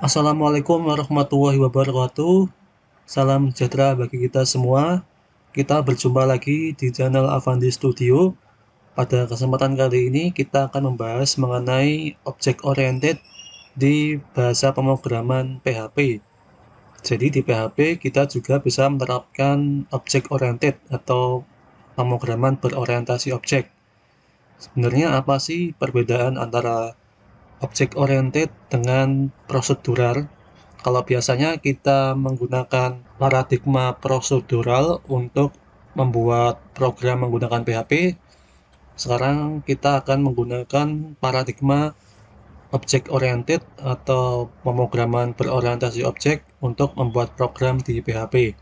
Assalamualaikum warahmatullahi wabarakatuh. Salam sejahtera bagi kita semua. Kita berjumpa lagi di channel Avandi Studio. Pada kesempatan kali ini kita akan membahas mengenai object oriented di bahasa pemrograman PHP. Jadi di PHP kita juga bisa menerapkan object oriented atau pemrograman berorientasi objek. Sebenarnya apa sih perbedaan antara object oriented dengan prosedural? Kalau biasanya kita menggunakan paradigma prosedural untuk membuat program menggunakan PHP, sekarang kita akan menggunakan paradigma object oriented atau pemrograman berorientasi objek untuk membuat program di PHP.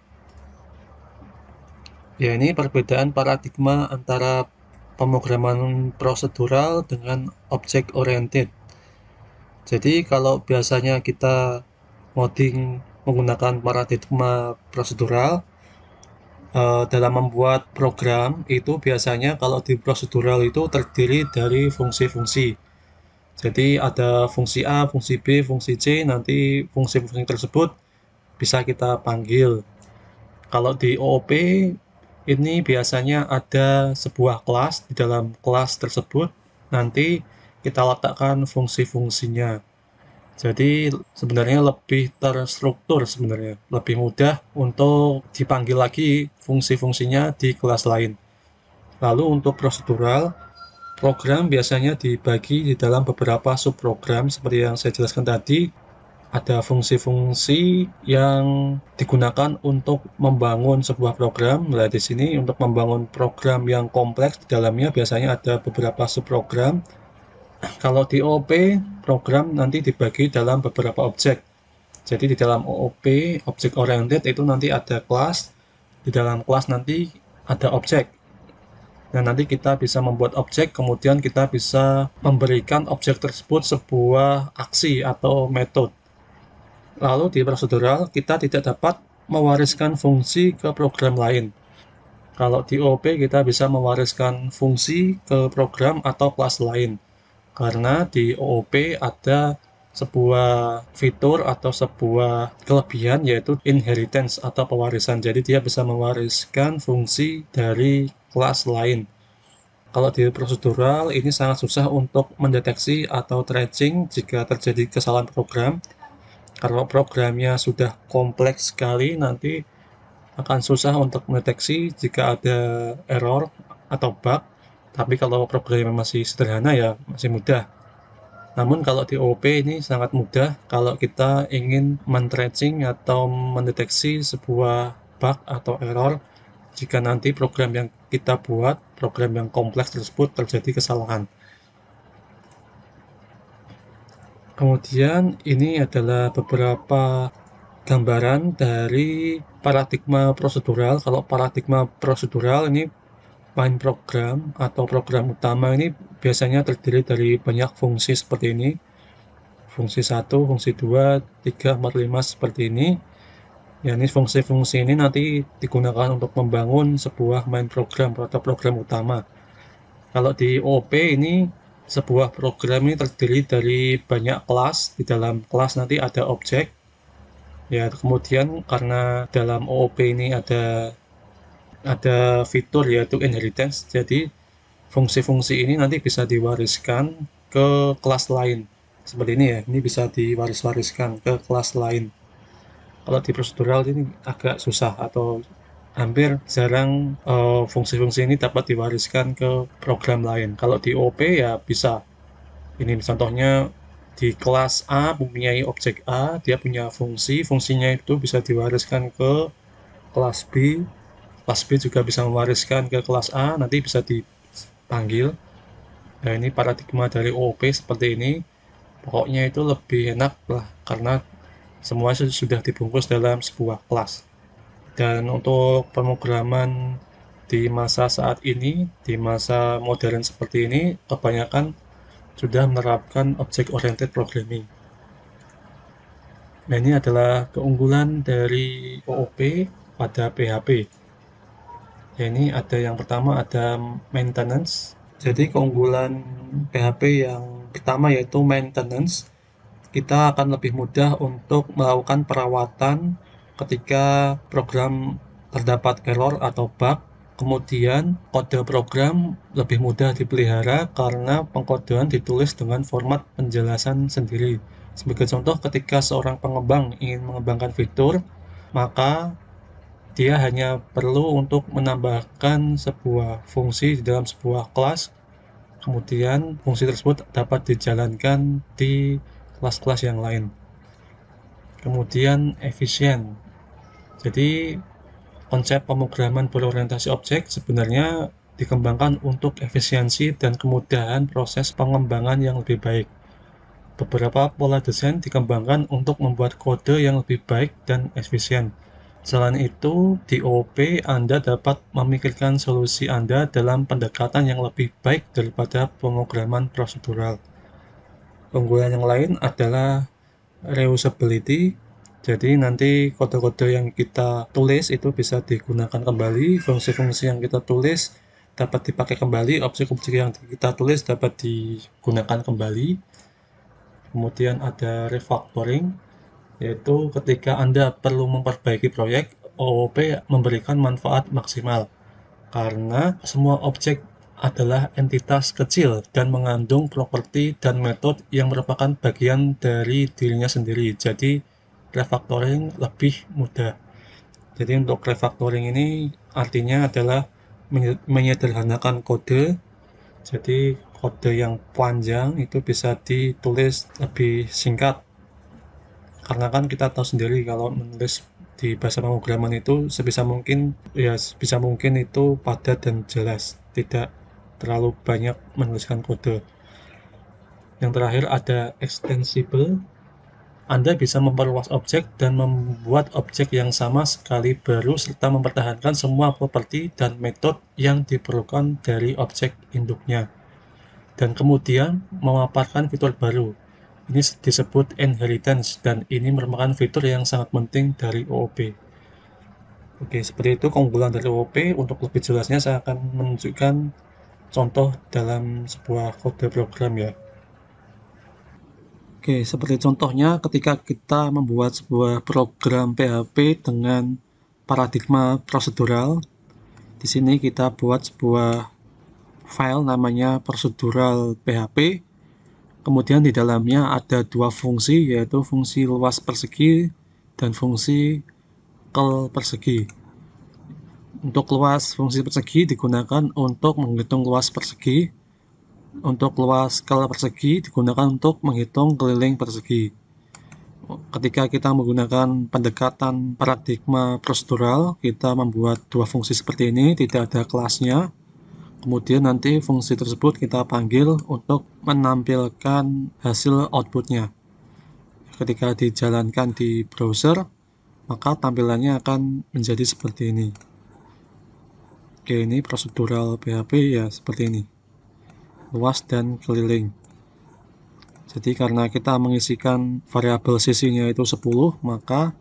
Ya, ini perbedaan paradigma antara pemrograman prosedural dengan object oriented. Jadi kalau biasanya kita ngoding menggunakan paradigma prosedural, dalam membuat program itu biasanya kalau di prosedural itu terdiri dari fungsi-fungsi. Jadi ada fungsi A, fungsi B, fungsi C, nanti fungsi-fungsi tersebut bisa kita panggil. Kalau di OOP ini biasanya ada sebuah kelas, di dalam kelas tersebut nanti kita letakkan fungsi-fungsinya. Jadi sebenarnya lebih terstruktur sebenarnya, lebih mudah untuk dipanggil lagi fungsi-fungsinya di kelas lain. Lalu untuk prosedural, program biasanya dibagi di dalam beberapa subprogram seperti yang saya jelaskan tadi. Ada fungsi-fungsi yang digunakan untuk membangun sebuah program. Nah, di sini untuk membangun program yang kompleks di dalamnya biasanya ada beberapa subprogram. Kalau di OOP, program nanti dibagi dalam beberapa objek. Jadi di dalam OOP, object oriented itu nanti ada kelas, di dalam kelas nanti ada objek. Dan nanti kita bisa membuat objek, kemudian kita bisa memberikan objek tersebut sebuah aksi atau metode. Lalu di prosedural, kita tidak dapat mewariskan fungsi ke program lain. Kalau di OOP, kita bisa mewariskan fungsi ke program atau kelas lain. Karena di OOP ada sebuah fitur atau sebuah kelebihan yaitu inheritance atau pewarisan. Jadi dia bisa mewariskan fungsi dari kelas lain. Kalau di prosedural ini sangat susah untuk mendeteksi atau tracing jika terjadi kesalahan program. Kalau programnya sudah kompleks sekali nanti akan susah untuk mendeteksi jika ada error atau bug. Tapi kalau programnya masih sederhana ya masih mudah. Namun kalau di OOP ini sangat mudah kalau kita ingin men-tracing atau mendeteksi sebuah bug atau error jika nanti program yang kita buat, program yang kompleks tersebut terjadi kesalahan. Kemudian ini adalah beberapa gambaran dari paradigma prosedural. Kalau paradigma prosedural ini main program atau program utama ini biasanya terdiri dari banyak fungsi seperti ini. Fungsi 1, fungsi 2, 3, 4, 5 seperti ini. Ya, ini fungsi-fungsi ini nanti digunakan untuk membangun sebuah main program atau program utama. Kalau di OOP ini sebuah program ini terdiri dari banyak kelas. Di dalam kelas nanti ada objek. Ya, kemudian karena dalam OOP ini ada fitur yaitu inheritance. Jadi fungsi-fungsi ini nanti bisa diwariskan ke kelas lain. Seperti ini ya, ini bisa diwaris-wariskan ke kelas lain. Kalau di prosedural ini agak susah atau hampir jarang fungsi-fungsi ini dapat diwariskan ke program lain. Kalau di OP ya bisa. Ini contohnya di kelas A mempunyai objek A, dia punya fungsi, fungsinya itu bisa diwariskan ke kelas B. Kelas B juga bisa mewariskan ke kelas A, nanti bisa dipanggil. Nah, ini paradigma dari OOP seperti ini. Pokoknya itu lebih enak lah karena semua sudah dibungkus dalam sebuah kelas. Dan untuk pemrograman di masa saat ini, di masa modern seperti ini, kebanyakan sudah menerapkan object oriented programming. Nah, ini adalah keunggulan dari OOP pada PHP. Ya, ini ada yang pertama ada maintenance. Jadi keunggulan PHP yang pertama yaitu maintenance. kita akan lebih mudah untuk melakukan perawatan ketika program terdapat error atau bug. Kemudian kode program lebih mudah dipelihara karena pengkodean ditulis dengan format penjelasan sendiri. Sebagai contoh, ketika seorang pengembang ingin mengembangkan fitur, maka dia hanya perlu untuk menambahkan sebuah fungsi di dalam sebuah kelas, kemudian fungsi tersebut dapat dijalankan di kelas-kelas yang lain. Kemudian efisien. Jadi konsep pemrograman berorientasi objek sebenarnya dikembangkan untuk efisiensi dan kemudahan proses pengembangan yang lebih baik. Beberapa pola desain dikembangkan untuk membuat kode yang lebih baik dan efisien. Selain itu, di OOP Anda dapat memikirkan solusi Anda dalam pendekatan yang lebih baik daripada pemrograman prosedural. Keunggulan yang lain adalah reusability. Jadi nanti kode-kode yang kita tulis itu bisa digunakan kembali, fungsi-fungsi yang kita tulis dapat dipakai kembali, objek-objek yang kita tulis dapat digunakan kembali. Kemudian ada refactoring, yaitu ketika Anda perlu memperbaiki proyek, OOP memberikan manfaat maksimal karena semua objek adalah entitas kecil dan mengandung properti dan metode yang merupakan bagian dari dirinya sendiri. Jadi refactoring lebih mudah. Jadi untuk refactoring ini artinya adalah menyederhanakan kode. Jadi kode yang panjang itu bisa ditulis lebih singkat. Karena kan kita tahu sendiri kalau menulis di bahasa pemrograman itu sebisa mungkin sebisa mungkin itu padat dan jelas, tidak terlalu banyak menuliskan kode. Yang terakhir ada extensible. Anda bisa memperluas objek dan membuat objek yang sama sekali baru serta mempertahankan semua properti dan metode yang diperlukan dari objek induknya. Dan kemudian memaparkan fitur baru. Ini disebut inheritance dan ini merupakan fitur yang sangat penting dari OOP. Oke, seperti itu keunggulan dari OOP. Untuk lebih jelasnya saya akan menunjukkan contoh dalam sebuah kode program ya. Oke, seperti contohnya ketika kita membuat sebuah program PHP dengan paradigma prosedural. Di sini kita buat sebuah file namanya prosedural PHP. Kemudian di dalamnya ada dua fungsi, yaitu fungsi luas persegi dan fungsi kel persegi. Untuk luas fungsi persegi digunakan untuk menghitung luas persegi. Untuk luas kel persegi digunakan untuk menghitung keliling persegi. Ketika kita menggunakan pendekatan paradigma prosedural, kita membuat dua fungsi seperti ini, tidak ada kelasnya. Kemudian nanti fungsi tersebut kita panggil untuk menampilkan hasil outputnya. Ketika dijalankan di browser, maka tampilannya akan menjadi seperti ini. Oke, ini prosedural PHP ya seperti ini. Luas dan keliling. Jadi karena kita mengisikan variabel sisinya itu 10, maka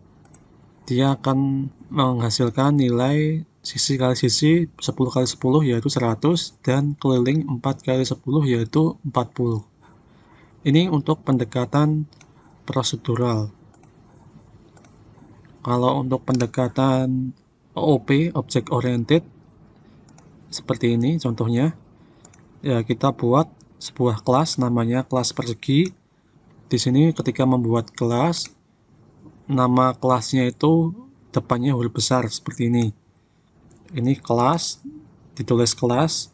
dia akan menghasilkan nilai sisi kali sisi 10 kali 10 yaitu 100 dan keliling 4 kali 10 yaitu 40. Ini untuk pendekatan prosedural. Kalau untuk pendekatan OOP, Object Oriented, seperti ini contohnya. Ya, kita buat sebuah kelas namanya kelas persegi. Di sini ketika membuat kelas, nama kelasnya itu depannya huruf besar seperti ini. Ini kelas, ditulis kelas,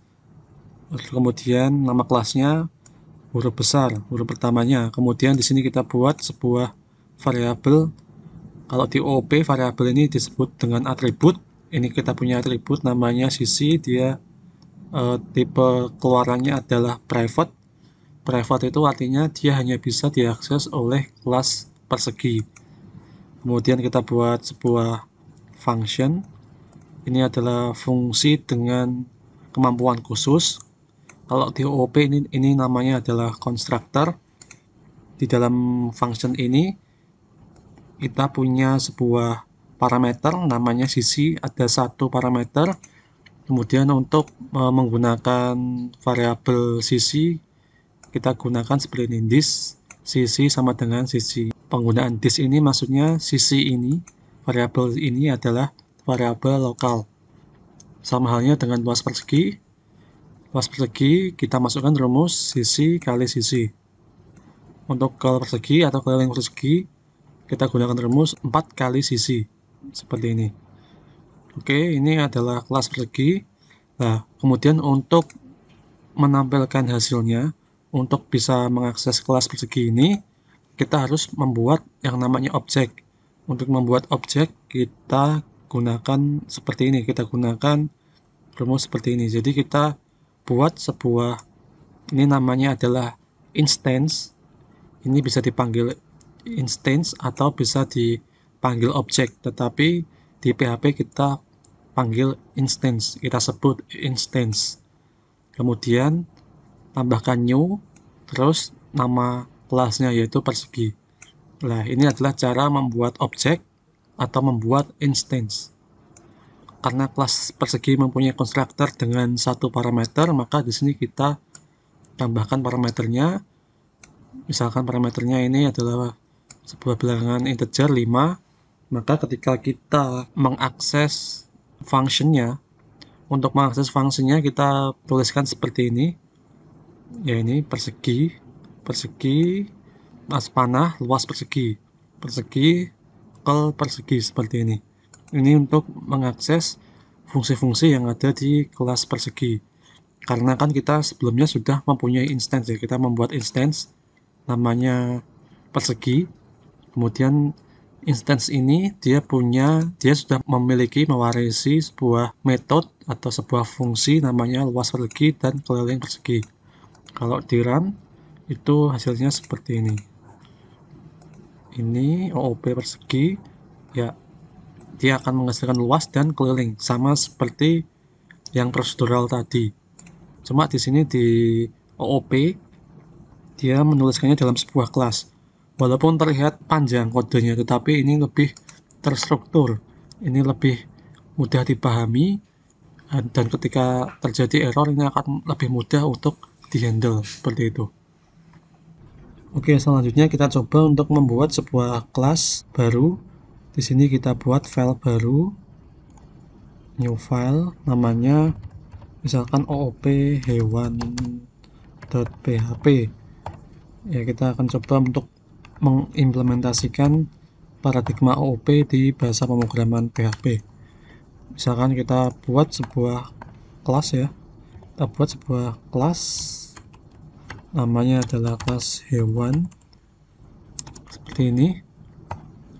kemudian nama kelasnya huruf besar, huruf pertamanya. Kemudian di sini kita buat sebuah variabel. Kalau di OOP variabel ini disebut dengan atribut. Ini kita punya atribut namanya sisi, dia tipe keluarannya adalah private. Private itu artinya dia hanya bisa diakses oleh kelas persegi. Kemudian kita buat sebuah function. Ini adalah fungsi dengan kemampuan khusus. Kalau di OOP ini namanya adalah constructor. Di dalam function ini kita punya sebuah parameter namanya sisi, ada satu parameter. Kemudian untuk menggunakan variabel sisi kita gunakan seperti ini, this sisi sama dengan sisi. Penggunaan this ini maksudnya sisi ini, variabel ini adalah variabel lokal. Sama halnya dengan luas persegi. Luas persegi kita masukkan rumus sisi kali sisi. Untuk curl persegi atau keliling persegi, kita gunakan rumus 4 kali sisi. Seperti ini. Oke, ini adalah kelas persegi. Nah, kemudian untuk menampilkan hasilnya, untuk bisa mengakses kelas persegi ini, kita harus membuat yang namanya objek. Untuk membuat objek, kita gunakan seperti ini. Kita gunakan rumus seperti ini. Jadi kita buat sebuah, ini namanya adalah instance. Ini bisa dipanggil instance atau bisa dipanggil objek. Tetapi di PHP kita panggil instance. Kita sebut instance. Kemudian tambahkan new, terus nama kelasnya yaitu persegi. Nah, ini adalah cara membuat objek atau membuat instance. Karena kelas persegi mempunyai konstruktor dengan satu parameter, maka di sini kita tambahkan parameternya. Misalkan parameternya ini adalah sebuah bilangan integer 5, maka ketika kita mengakses functionnya, untuk mengakses fungsinya kita tuliskan seperti ini. Ya, ini persegi mas panah luas persegi curl persegi seperti ini. Ini untuk mengakses fungsi-fungsi yang ada di kelas persegi. Karena kan kita sebelumnya sudah mempunyai instance ya, kita membuat instance namanya persegi. Kemudian instance ini dia sudah mewarisi sebuah metode atau sebuah fungsi namanya luas persegi dan keliling persegi. Kalau di run itu hasilnya seperti ini. Ini OOP persegi, ya dia akan menghasilkan luas dan keliling sama seperti yang prosedural tadi. Cuma di sini di OOP dia menuliskannya dalam sebuah kelas. Walaupun terlihat panjang kodenya, tetapi ini lebih terstruktur. Ini lebih mudah dipahami dan ketika terjadi error ini akan lebih mudah untuk dihandle seperti itu. Oke, selanjutnya kita coba untuk membuat sebuah kelas baru. Di sini kita buat file baru, new file, namanya misalkan OOP hewan.php. Ya, kita akan coba untuk mengimplementasikan paradigma OOP di bahasa pemrograman PHP. Misalkan kita buat sebuah kelas ya. Kita buat sebuah kelas namanya adalah kelas hewan seperti ini.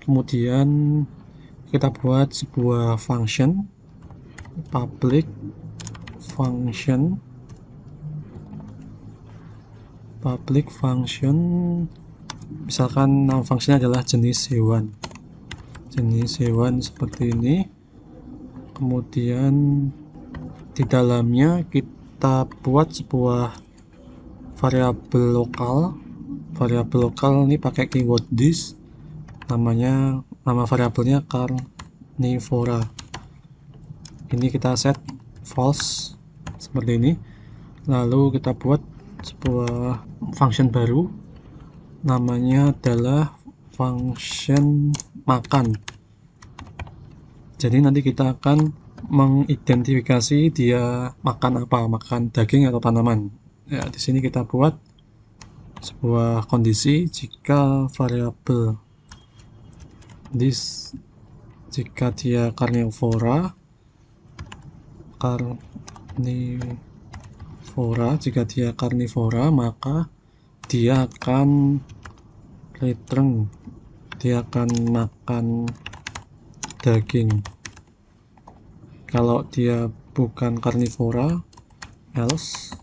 Kemudian kita buat sebuah function public function misalkan nama function adalah jenis hewan seperti ini. Kemudian di dalamnya kita buat sebuah variabel lokal ini pakai keyword this, nama variabelnya carnivora. Ini kita set false seperti ini. Lalu kita buat sebuah function baru, namanya adalah function makan. Jadi nanti kita akan mengidentifikasi dia makan apa, makan daging atau tanaman. Ya, di sini kita buat sebuah kondisi jika variabel this, jika dia carnivora, jika dia carnivora maka dia akan return, dia akan makan daging. Kalau dia bukan carnivora, else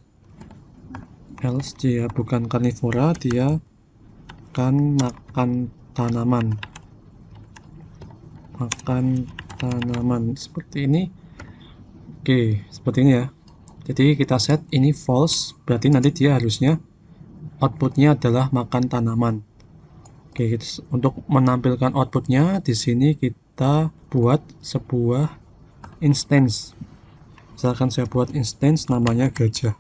dia bukan carnivora, dia akan makan tanaman seperti ini. Oke, seperti ini ya. Jadi kita set ini false, berarti nanti dia harusnya outputnya adalah makan tanaman. Oke, untuk menampilkan outputnya di sini kita buat sebuah instance. Misalkan saya buat instance namanya gajah.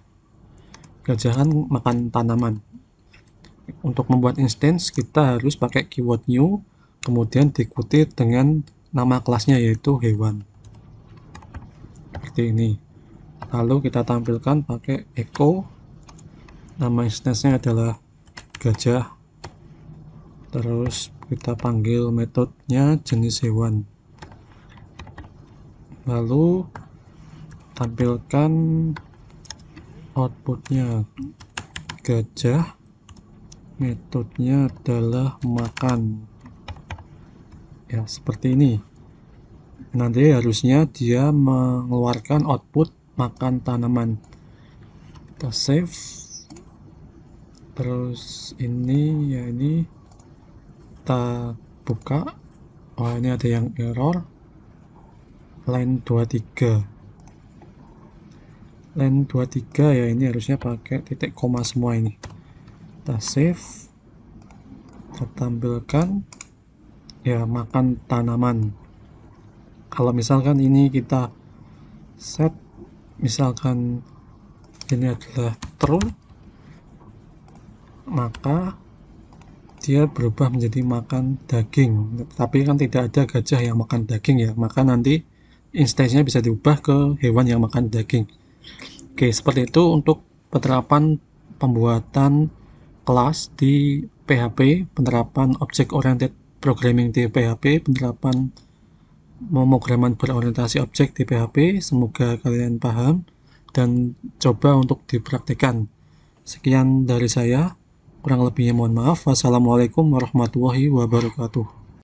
Gajah kan makan tanaman. Untuk membuat instance kita harus pakai keyword new, kemudian diikuti dengan nama kelasnya yaitu hewan, seperti ini. Lalu kita tampilkan pakai echo, nama instance-nya adalah gajah, terus kita panggil metodenya jenis hewan, lalu tampilkan outputnya gajah, metodenya adalah makan, ya seperti ini. Nanti harusnya dia mengeluarkan output makan tanaman. Kita save, terus ini ya, ini kita buka. Oh, ini ada yang error line 23 ya, ini harusnya pakai titik koma semua ini. Kita save, kita tampilkan ya makan tanaman. Kalau misalkan ini kita set, misalkan ini adalah true, maka dia berubah menjadi makan daging. Tapi kan tidak ada gajah yang makan daging ya, maka nanti instance-nya bisa diubah ke hewan yang makan daging. Oke, seperti itu untuk penerapan pembuatan kelas di PHP, penerapan object oriented programming di PHP, penerapan pemrograman berorientasi objek di PHP. Semoga kalian paham dan coba untuk dipraktikkan. Sekian dari saya, kurang lebihnya mohon maaf. Wassalamualaikum warahmatullahi wabarakatuh.